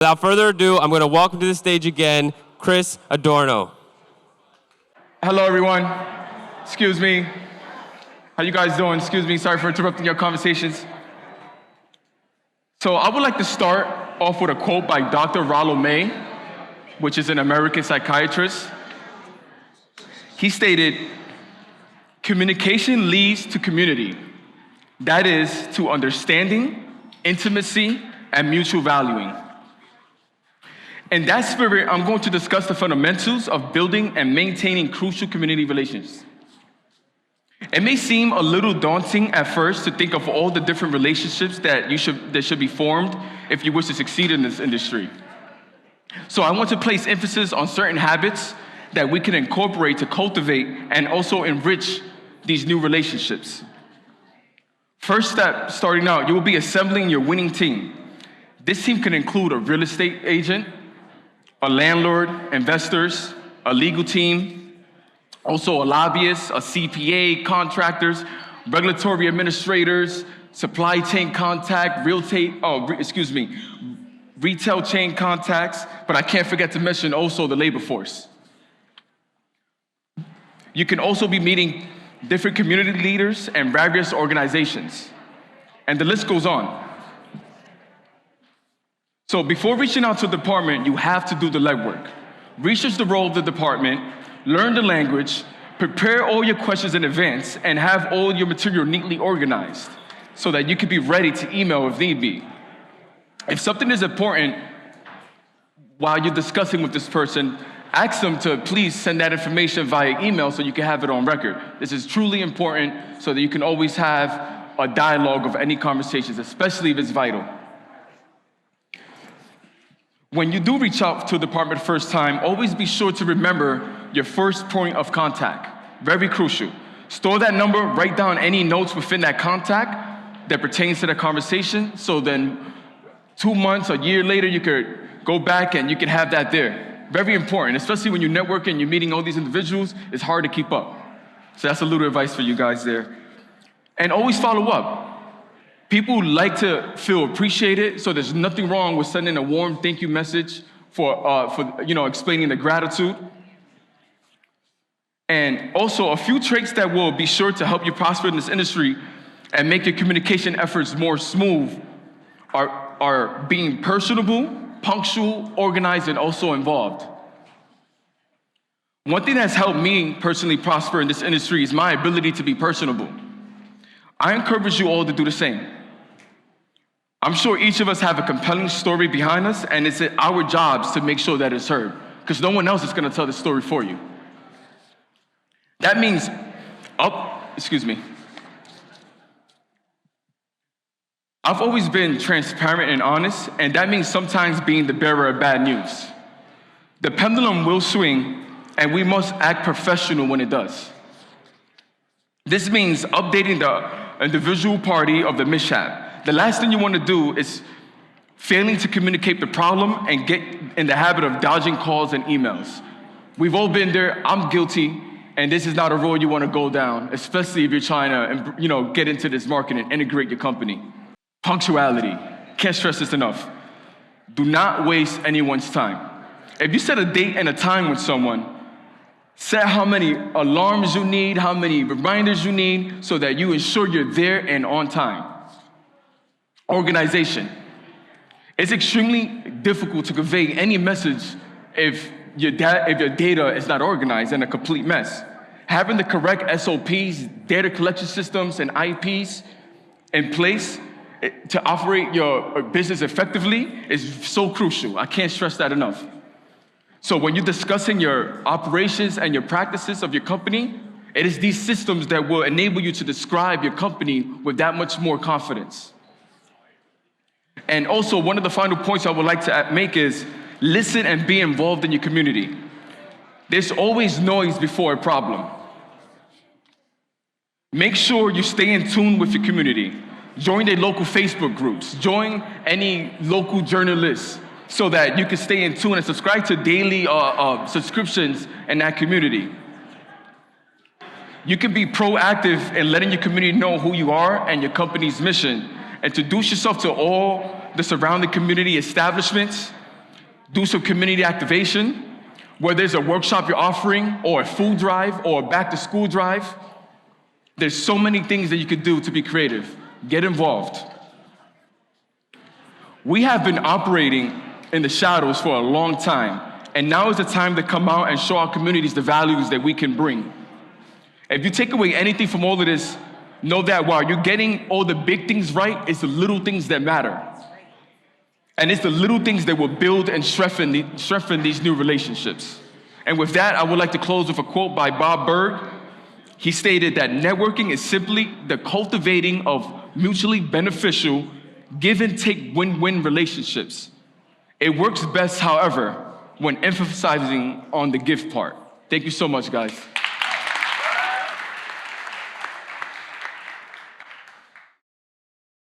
Without further ado, I'm going to welcome to the stage again, Chris Adorno. Hello, everyone. Excuse me. How you guys doing? Excuse me. Sorry for interrupting your conversations. So I would like to start off with a quote by Dr. Rollo May, which is an American psychiatrist. He stated, "Communication leads to community. That is, to understanding, intimacy, and mutual valuing." In that spirit, I'm going to discuss the fundamentals of building and maintaining crucial community relations. It may seem a little daunting at first to think of all the different relationships that should be formed if you wish to succeed in this industry. So I want to place emphasis on certain habits that we can incorporate to cultivate and also enrich these new relationships. First step, starting out, you will be assembling your winning team. This team can include a real estate agent, a landlord, investors, a legal team, also a lobbyist, a CPA, contractors, regulatory administrators, supply chain contact, retail chain contacts, but I can't forget to mention also the labor force. You can also be meeting different community leaders and various organizations, and the list goes on. So before reaching out to the department, you have to do the legwork. Research the role of the department, learn the language, prepare all your questions in advance, and have all your material neatly organized so that you can be ready to email if need be. If something is important while you're discussing with this person, ask them to please send that information via email so you can have it on record. This is truly important so that you can always have a dialogue of any conversations, especially if it's vital. When you do reach out to the department first time, always be sure to remember your first point of contact. Very crucial. Store that number, write down any notes within that contact that pertains to the conversation, so then 2 months, a year later, you could go back and you can have that there. Very important, especially when you're networking, you're meeting all these individuals, it's hard to keep up. So that's a little advice for you guys there. And always follow up. People like to feel appreciated, so there's nothing wrong with sending a warm thank you message for explaining the gratitude. And also a few traits that will be sure to help you prosper in this industry and make your communication efforts more smooth are being personable, punctual, organized, and also involved. One thing that's helped me personally prosper in this industry is my ability to be personable. I encourage you all to do the same. I'm sure each of us have a compelling story behind us, and it's our jobs to make sure that it's heard, because no one else is going to tell the story for you. That means, I've always been transparent and honest, and that means sometimes being the bearer of bad news. The pendulum will swing, and we must act professional when it does. This means updating the individual party of the mishap. The last thing you want to do is failing to communicate the problem and get in the habit of dodging calls and emails. We've all been there. I'm guilty, and this is not a road you want to go down, especially if you're trying to, get into this market and integrate your company. Punctuality. Can't stress this enough. Do not waste anyone's time. If you set a date and a time with someone, set how many alarms you need, how many reminders you need, so that you ensure you're there and on time. Organization. It's extremely difficult to convey any message if your data is not organized and a complete mess. Having the correct SOPs, data collection systems, and IPs in place to operate your business effectively is so crucial. I can't stress that enough. So when you're discussing your operations and your practices of your company, it is these systems that will enable you to describe your company with that much more confidence. And also, one of the final points I would like to make is listen and be involved in your community. There's always noise before a problem. Make sure you stay in tune with your community. Join their local Facebook groups. Join any local journalists so that you can stay in tune and subscribe to daily subscriptions in that community. You can be proactive in letting your community know who you are and your company's mission. Introduce yourself to all the surrounding community establishments do some community activation, whether there's a workshop you're offering, or a food drive, or a back to school drive. There's so many things that you could do to be creative. Get involved. We have been operating in the shadows for a long time, and now is the time to come out and show our communities the values that we can bring. If you take away anything from all of this, know that while you're getting all the big things right, it's the little things that matter. And it's the little things that will build and strengthen these new relationships. And with that, I would like to close with a quote by Bob Berg. He stated that networking is simply the cultivating of mutually beneficial, give and take win-win relationships. It works best, however, when emphasizing on the give part. Thank you so much, guys.